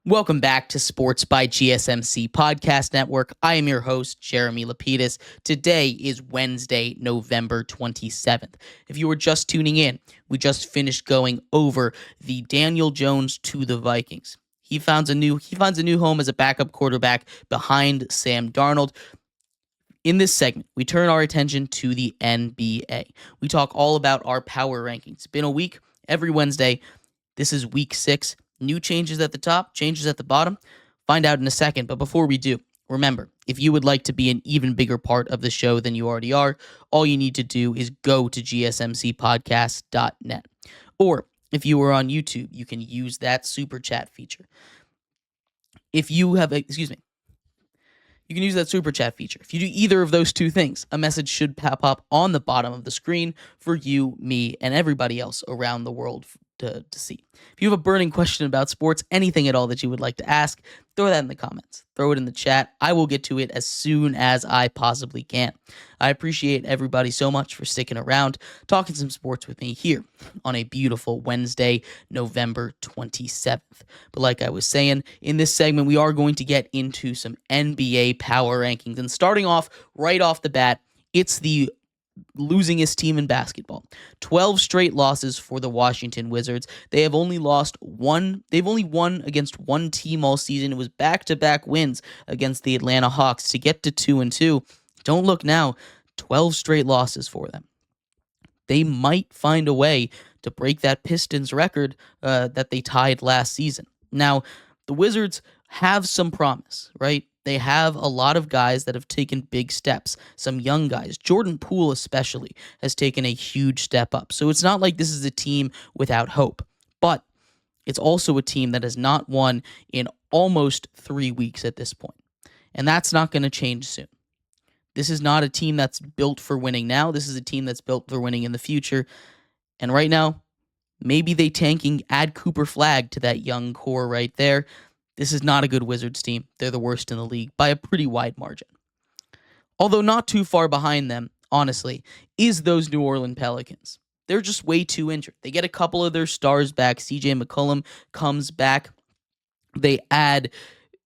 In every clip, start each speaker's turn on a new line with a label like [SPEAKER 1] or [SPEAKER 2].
[SPEAKER 1] Welcome back to Sports by GSMC Podcast Network. I am your host, Jeremy Lapidus. Today is Wednesday, November 27th. If you were just tuning in, we just finished going over the Daniel Jones to the Vikings. He finds a new home as a backup quarterback behind Sam Darnold. In this segment, we turn our attention to the NBA. We talk all about our power rankings. It's been a week, every Wednesday. This is week 6. New changes at the top, changes at the bottom. Find out in a second. But before we do, remember, if you would like to be an even bigger part of the show than you already are, all you need to do is go to gsmcpodcast.net. Or if you are on YouTube, you can use that super chat feature. You can use that super chat feature. If you do either of those two things, a message should pop up on the bottom of the screen for you, me, and everybody else around the world to see. If you have a burning question about sports, anything at all that you would like to ask, throw that in the comments. Throw it in the chat. I will get to it as soon as I possibly can. I appreciate everybody so much for sticking around, talking some sports with me here on a beautiful Wednesday, November 27th. But like I was saying, in this segment, we are going to get into some NBA power rankings. And starting off right off the bat, it's the losingest team in basketball. 12 straight losses for the Washington Wizards. They've only won against one team all season. It was back-to-back wins against the Atlanta Hawks to get to 2-2. Don't look now, 12 straight losses for them. They might find a way to break that Pistons record that they tied last season. Now, the Wizards have some promise, right? They have a lot of guys that have taken big steps, some young guys. Jordan Poole especially has taken a huge step up. So it's not like this is a team without hope, but it's also a team that has not won in almost 3 weeks at this point. And that's not going to change soon. This is not a team that's built for winning now. This is a team that's built for winning in the future. And right now, maybe they tanking, add Cooper Flagg to that young core right there. This is not a good Wizards team. They're the worst in the league by a pretty wide margin. Although not too far behind them, honestly, is those New Orleans Pelicans. They're just way too injured. They get a couple of their stars back. CJ McCollum comes back. They add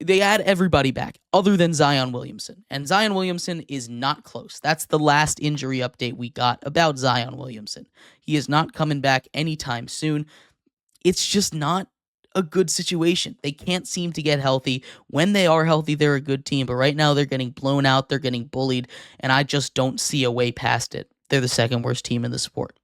[SPEAKER 1] everybody back other than Zion Williamson. And Zion Williamson is not close. That's the last injury update we got about Zion Williamson. He is not coming back anytime soon. It's just not a good situation. They can't seem to get healthy. When they are healthy, they're a good team, but right now they're getting blown out, they're getting bullied, and I just don't see a way past it. They're the second worst team in the sport.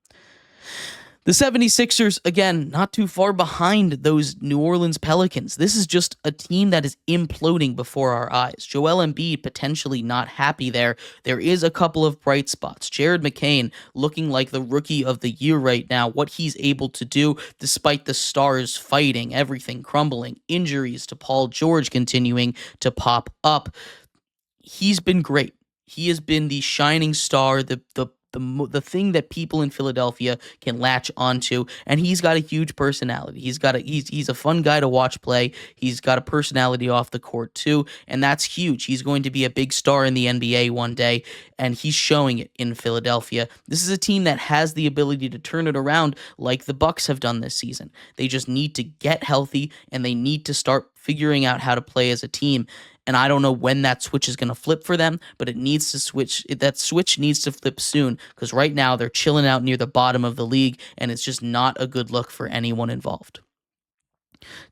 [SPEAKER 1] The 76ers, again, not too far behind those New Orleans Pelicans. This is just a team that is imploding before our eyes. Joel Embiid potentially not happy there. There is a couple of bright spots. Jared McCain looking like the rookie of the year right now. What he's able to do despite the stars fighting, everything crumbling, injuries to Paul George continuing to pop up. He's been great. He has been the shining star, the thing that people in Philadelphia can latch onto, and he's got a huge personality. He's a fun guy to watch play. He's got a personality off the court too, and that's huge. He's going to be a big star in the NBA one day, and he's showing it in Philadelphia. This is a team that has the ability to turn it around like the Bucks have done this season. They just need to get healthy, and they need to start figuring out how to play as a team. And I don't know when that switch is going to flip for them, but it needs to switch. That switch needs to flip soon, because right now they're chilling out near the bottom of the league, and it's just not a good look for anyone involved.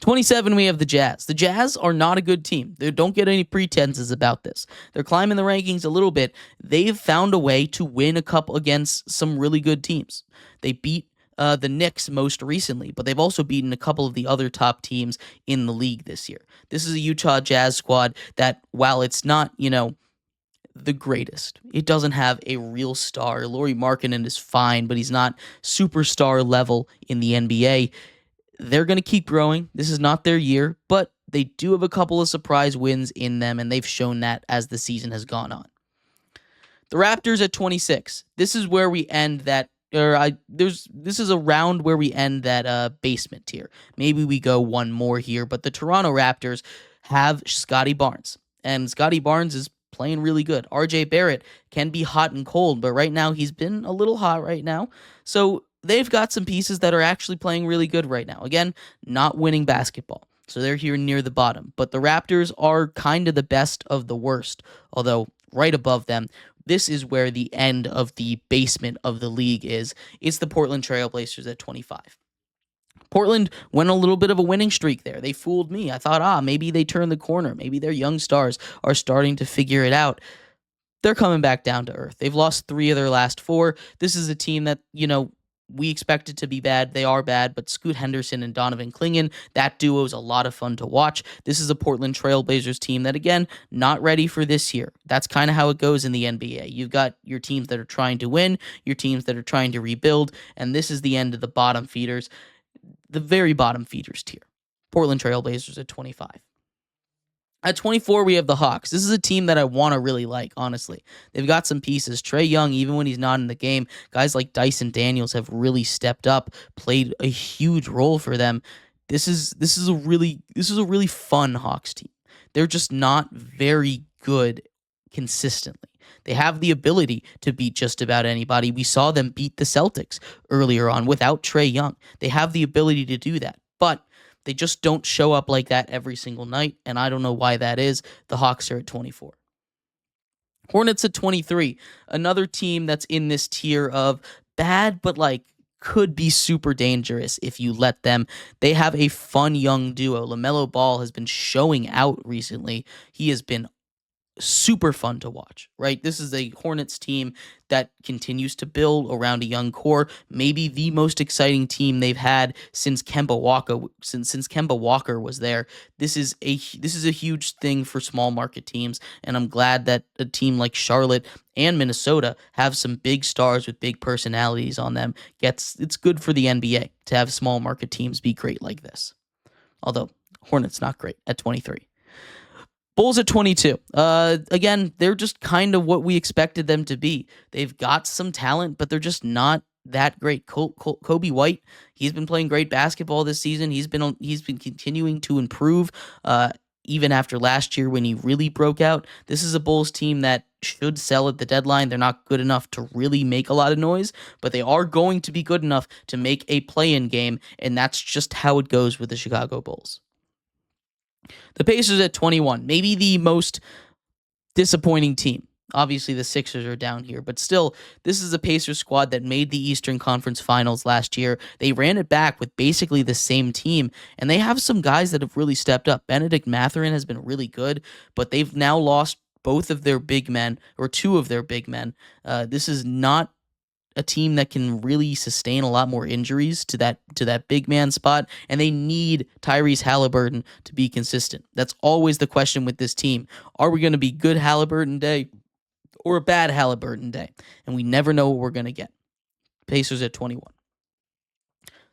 [SPEAKER 1] 27, we have the Jazz. The Jazz are not a good team. They don't get any pretenses about this. They're climbing the rankings a little bit. They've found a way to win a couple against some really good teams. They beat the Knicks most recently, but they've also beaten a couple of the other top teams in the league this year. This is a Utah Jazz squad that, while it's not, the greatest, it doesn't have a real star. Lauri Markkanen is fine, but he's not superstar level in the NBA. They're going to keep growing. This is not their year, but they do have a couple of surprise wins in them, and they've shown that as the season has gone on. The Raptors at 26. This is where we end that. This is a round where we end that basement tier. Maybe we go one more here, but the Toronto Raptors have Scotty Barnes, and Scotty Barnes is playing really good. RJ Barrett can be hot and cold, but right now he's been a little hot right now. So they've got some pieces that are actually playing really good right now. Again, not winning basketball. So they're here near the bottom. But the Raptors are kind of the best of the worst, although right above them, this is where the end of the basement of the league is. It's the Portland Trailblazers at 25. Portland went a little bit of a winning streak there. They fooled me. I thought, maybe they turned the corner. Maybe their young stars are starting to figure it out. They're coming back down to earth. They've lost 3 of their last 4. This is a team that, we expected to be bad. They are bad, but Scoot Henderson and Donovan Clingan, that duo is a lot of fun to watch. This is a Portland Trailblazers team that, again, not ready for this year. That's kind of how it goes in the NBA. You've got your teams that are trying to win, your teams that are trying to rebuild, and this is the end of the bottom feeders, the very bottom feeders tier. Portland Trailblazers at 25. At 24, we have the Hawks. This is a team that I want to really like, honestly. They've got some pieces. Trae Young, even when he's not in the game, guys like Dyson Daniels have really stepped up, played a huge role for them. This is a really fun Hawks team. They're just not very good consistently. They have the ability to beat just about anybody. We saw them beat the Celtics earlier on without Trae Young. They have the ability to do that. But they just don't show up like that every single night, and I don't know why that is. The Hawks are at 24. Hornets at 23. Another team that's in this tier of bad, but could be super dangerous if you let them. They have a fun young duo. LaMelo Ball has been showing out recently. He has been super fun to watch, right? This is a Hornets team that continues to build around a young core, maybe the most exciting team they've had since Kemba Walker was there. This is a huge thing for small market teams, and I'm glad that a team like Charlotte and Minnesota have some big stars with big personalities on them. It's good for the NBA to have small market teams be great like this. Although Hornets not great at 23. Bulls at 22. Again, they're just kind of what we expected them to be. They've got some talent, but they're just not that great. Kobe White, he's been playing great basketball this season. He's been continuing to improve, even after last year when he really broke out. This is a Bulls team that should sell at the deadline. They're not good enough to really make a lot of noise, but they are going to be good enough to make a play-in game, and that's just how it goes with the Chicago Bulls. The Pacers at 21, maybe the most disappointing team. Obviously, the Sixers are down here, but still, this is a Pacers squad that made the Eastern Conference Finals last year. They ran it back with basically the same team, and they have some guys that have really stepped up. Benedict Mathurin has been really good, but they've now lost both of their big men, or 2 of their big men. This is not a team that can really sustain a lot more injuries to that big man spot, and they need Tyrese Halliburton to be consistent. That's always the question with this team. Are we going to be good Halliburton day or a bad Halliburton day? And we never know what we're going to get. Pacers at 21.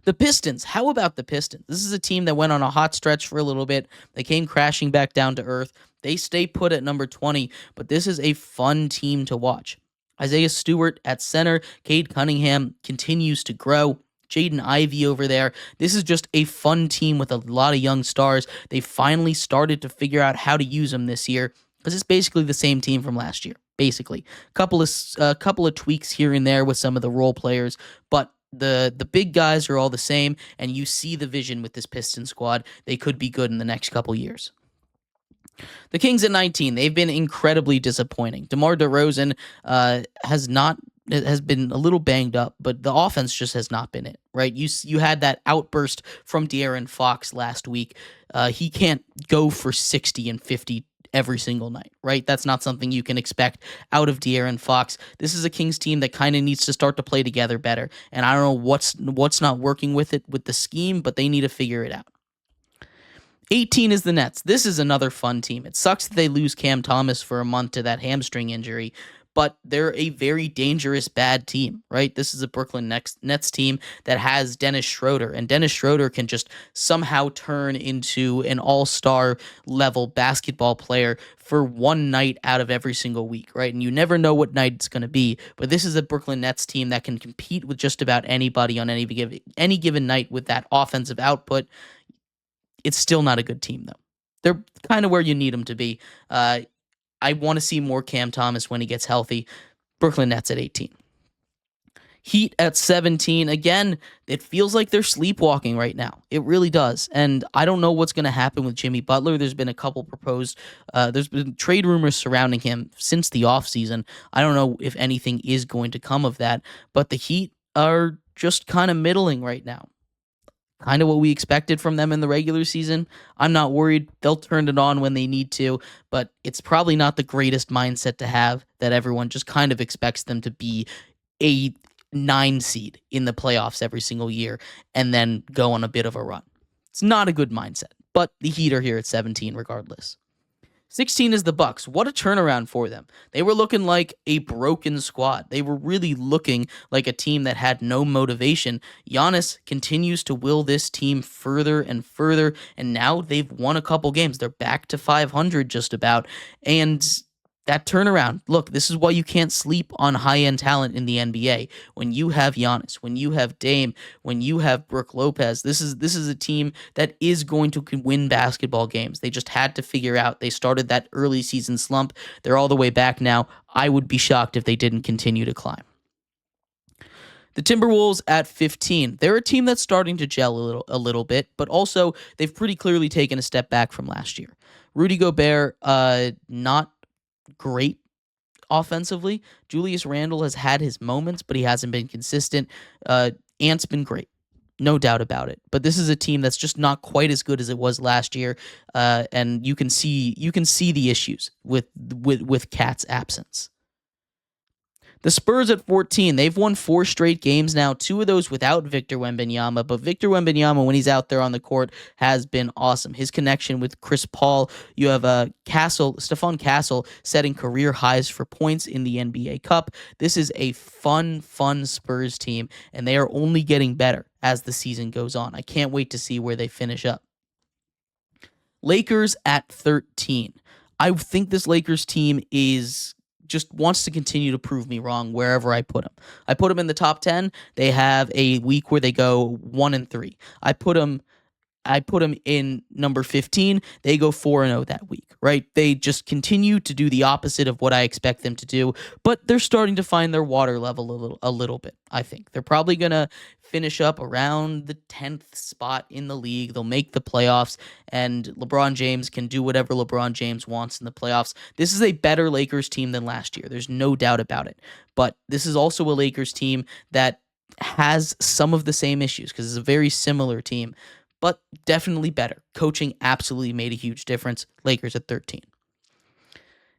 [SPEAKER 1] The Pistons. How about the Pistons? This is a team that went on a hot stretch for a little bit. They came crashing back down to earth. They stay put at number 20, but this is a fun team to watch. Isaiah Stewart at center. Cade Cunningham continues to grow. Jaden Ivey over there. This is just a fun team with a lot of young stars. They finally started to figure out how to use them this year because it's basically the same team from last year. Basically, couple of tweaks here and there with some of the role players, but the big guys are all the same, and you see the vision with this Pistons squad. They could be good in the next couple years. The Kings at 19, they've been incredibly disappointing. DeMar DeRozan has been a little banged up, but the offense just has not been it, right? You had that outburst from De'Aaron Fox last week. He can't go for 60 and 50 every single night, right? That's not something you can expect out of De'Aaron Fox. This is a Kings team that kind of needs to start to play together better, and I don't know what's not working with the scheme, but they need to figure it out. 18 is the Nets. This is another fun team. It sucks that they lose Cam Thomas for a month to that hamstring injury, but they're a very dangerous bad team, right? This is a Brooklyn Nets team that has Dennis Schroeder, and Dennis Schroeder can just somehow turn into an all-star level basketball player for one night out of every single week, right? And you never know what night it's going to be, but this is a Brooklyn Nets team that can compete with just about anybody on any given night with that offensive output. It's still not a good team, though. They're kind of where you need them to be. I want to see more Cam Thomas when he gets healthy. Brooklyn Nets at 18. Heat at 17. Again, it feels like they're sleepwalking right now. It really does. And I don't know what's going to happen with Jimmy Butler. There's been a couple there's been trade rumors surrounding him since the offseason. I don't know if anything is going to come of that, but the Heat are just kind of middling right now. Kind of what we expected from them in the regular season. I'm not worried. They'll turn it on when they need to, but it's probably not the greatest mindset to have that everyone just kind of expects them to be a 9 seed in the playoffs every single year and then go on a bit of a run. It's not a good mindset, but the Heat are here at 17 regardless. 16 is the Bucks. What a turnaround for them. They were looking like a broken squad. They were really looking like a team that had no motivation. Giannis continues to will this team further and further, and now they've won a couple games. They're back to 500 just about, and that turnaround. Look, this is why you can't sleep on high-end talent in the NBA. When you have Giannis, when you have Dame, when you have Brook Lopez, this is a team that is going to win basketball games. They just had to figure out. They started that early season slump. They're all the way back now. I would be shocked if they didn't continue to climb. The Timberwolves at 15. They're a team that's starting to gel a little bit, but also they've pretty clearly taken a step back from last year. Rudy Gobert, not great offensively. Julius Randle has had his moments, but he hasn't been consistent. Ant's been great, no doubt about it. But this is a team that's just not quite as good as it was last year, and you can see the issues with Cat's absence. The Spurs at 14, they've won 4 straight games now, 2 of those without Victor Wembanyama, but Victor Wembanyama, when he's out there on the court, has been awesome. His connection with Chris Paul, you have Stephon Castle setting career highs for points in the NBA Cup. This is a fun Spurs team, and they are only getting better as the season goes on. I can't wait to see where they finish up. Lakers at 13. I think this Lakers team just wants to continue to prove me wrong wherever I put them. I put them in the top 10. They have a week where they go 1-3. I put them in number 15. They go 4-0 that week, right? They just continue to do the opposite of what I expect them to do, but they're starting to find their water level a little bit, I think. They're probably going to finish up around the 10th spot in the league. They'll make the playoffs, and LeBron James can do whatever LeBron James wants in the playoffs. This is a better Lakers team than last year. There's no doubt about it. But this is also a Lakers team that has some of the same issues because it's a very similar team, but definitely better. Coaching absolutely made a huge difference. Lakers at 13.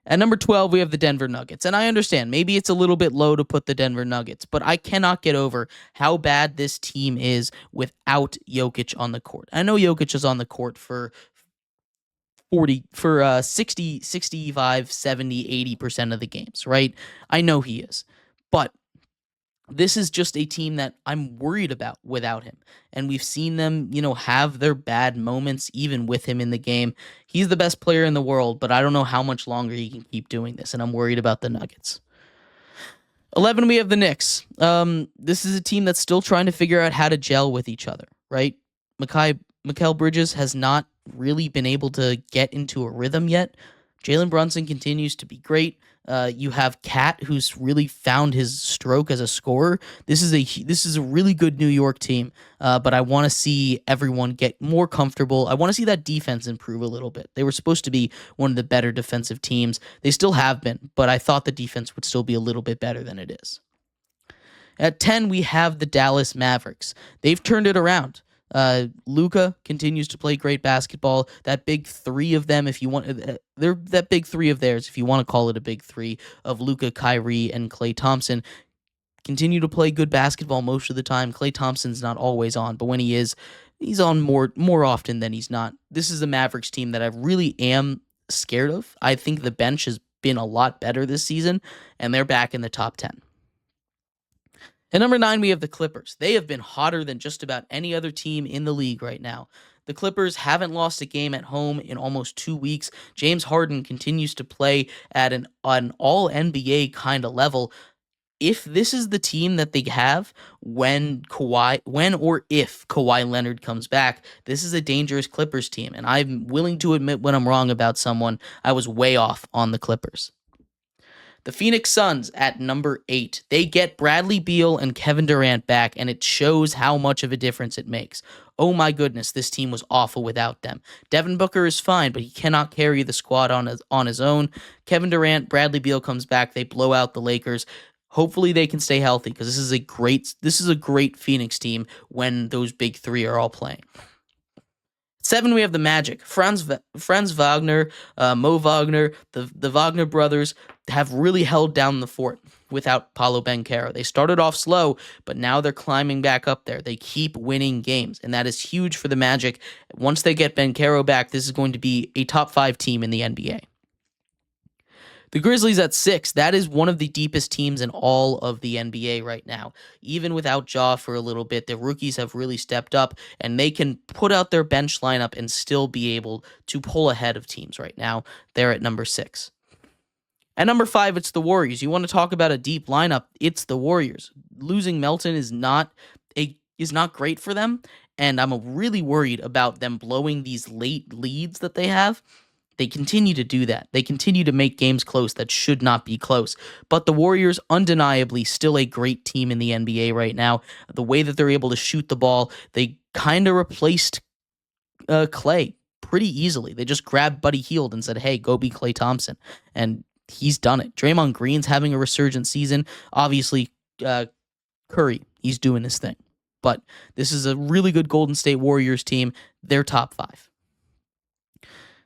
[SPEAKER 1] At number 12, we have the Denver Nuggets. And I understand, maybe it's a little bit low to put the Denver Nuggets, but I cannot get over how bad this team is without Jokic on the court. I know Jokic is on the court for 60, 65, 70, 80% of the games, right? I know he is. But this is just a team that I'm worried about without him. And we've seen them, have their bad moments even with him in the game. He's the best player in the world, but I don't know how much longer he can keep doing this, and I'm worried about the Nuggets. 11, we have the Knicks. This is a team that's still trying to figure out how to gel with each other, right? Mikal Bridges has not really been able to get into a rhythm yet. Jalen Brunson continues to be great. You have Cat, who's really found his stroke as a scorer. This is a really good New York team, but I want to see everyone get more comfortable. I want to see that defense improve a little bit. They were supposed to be one of the better defensive teams. They still have been, but I thought the defense would still be a little bit better than it is. At 10, we have the Dallas Mavericks. They've turned it around. Luka continues to play great basketball. That big three of them, if you want, they're that big three of theirs, if you want to call it a big three of Luka, Kyrie, and Klay Thompson, continue to play good basketball most of the time. Klay Thompson's not always on, but when he is, he's on more often than he's not. This is a Mavericks team that I really am scared of. I think the bench has been a lot better this season, and they're back in the top 10. At number 9, we have the Clippers. They have been hotter than just about any other team in the league right now. The Clippers haven't lost a game at home in almost 2 weeks. James Harden continues to play at an all-NBA kind of level. If this is the team that they have when or if Kawhi Leonard comes back, this is a dangerous Clippers team. And I'm willing to admit when I'm wrong about someone. I was way off on the Clippers. The Phoenix Suns at number 8. They get Bradley Beal and Kevin Durant back, and it shows how much of a difference it makes. Oh my goodness, this team was awful without them. Devin Booker is fine, but he cannot carry the squad on his own. Kevin Durant, Bradley Beal comes back. They blow out the Lakers. Hopefully they can stay healthy because this is a great Phoenix team when those big three are all playing. 7, we have the Magic. Franz Wagner, Mo Wagner, the Wagner brothers have really held down the fort without Paolo Banchero. They started off slow, but now they're climbing back up there. They keep winning games, and that is huge for the Magic. Once they get Banchero back, this is going to be a top 5 team in the NBA. The Grizzlies at 6, that is one of the deepest teams in all of the NBA right now. Even without Ja for a little bit, the rookies have really stepped up, and they can put out their bench lineup and still be able to pull ahead of teams right now. They're at number 6. At number 5, it's the Warriors. You want to talk about a deep lineup, it's the Warriors. Losing Melton is not great for them, and I'm really worried about them blowing these late leads that they have. They continue to do that. They continue to make games close that should not be close. But the Warriors, undeniably, still a great team in the NBA right now. The way that they're able to shoot the ball, they kind of replaced Klay pretty easily. They just grabbed Buddy Hield and said, hey, go be Klay Thompson. And he's done it. Draymond Green's having a resurgent season. Obviously, Curry, he's doing his thing. But this is a really good Golden State Warriors team. They're top 5.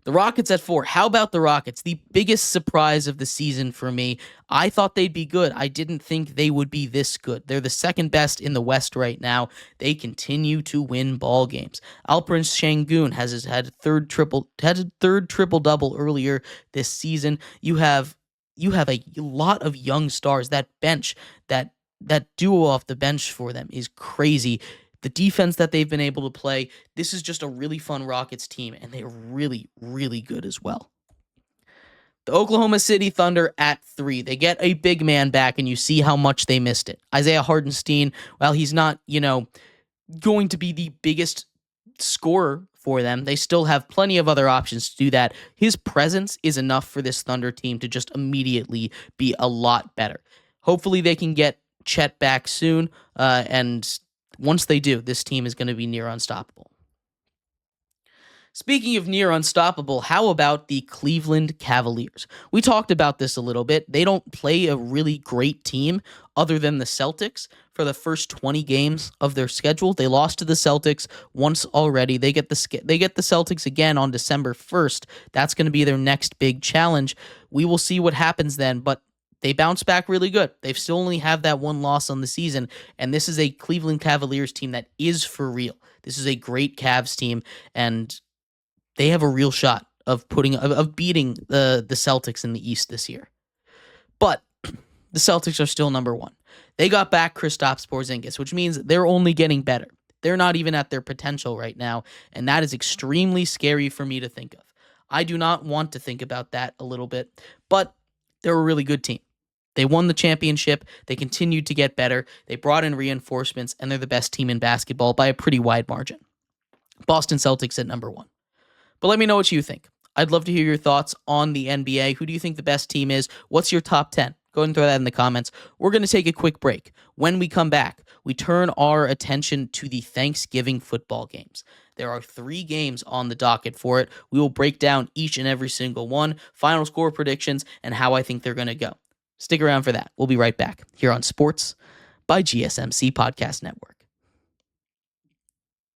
[SPEAKER 1] The Rockets at 4. How about the Rockets? The biggest surprise of the season for me. I thought they'd be good. I didn't think they would be this good. They're the second best in the West right now. They continue to win ball games. Alperen Sengun has had a third triple-double earlier this season. You have a lot of young stars. That bench, that duo off the bench for them is crazy. The defense that they've been able to play, this is just a really fun Rockets team, and they're really, really good as well. The Oklahoma City Thunder at 3. They get a big man back, and you see how much they missed it. Isaiah Hartenstein, while he's not, going to be the biggest scorer for them, they still have plenty of other options to do that. His presence is enough for this Thunder team to just immediately be a lot better. Hopefully they can get Chet back soon, and once they do, this team is going to be near unstoppable. Speaking of near unstoppable, how about the Cleveland Cavaliers? We talked about this a little bit. They don't play a really great team other than the Celtics for the first 20 games of their schedule. They lost to the Celtics once already. They get the Celtics again on December 1st. That's going to be their next big challenge. We will see what happens then, but they bounce back really good. They still only have that one loss on the season, and this is a Cleveland Cavaliers team that is for real. This is a great Cavs team, and they have a real shot of beating the Celtics in the East this year. But the Celtics are still number 1. They got back Kristaps Porzingis, which means they're only getting better. They're not even at their potential right now, and that is extremely scary for me to think of. I do not want to think about that a little bit, but they're a really good team. They won the championship. They continued to get better. They brought in reinforcements, and they're the best team in basketball by a pretty wide margin. Boston Celtics at number 1. But let me know what you think. I'd love to hear your thoughts on the NBA. Who do you think the best team is? What's your top 10? Go ahead and throw that in the comments. We're going to take a quick break. When we come back, we turn our attention to the Thanksgiving football games. There are 3 games on the docket for it. We will break down each and every single one, final score predictions, and how I think they're going to go. Stick around for that. We'll be right back here on Sports by GSMC Podcast Network.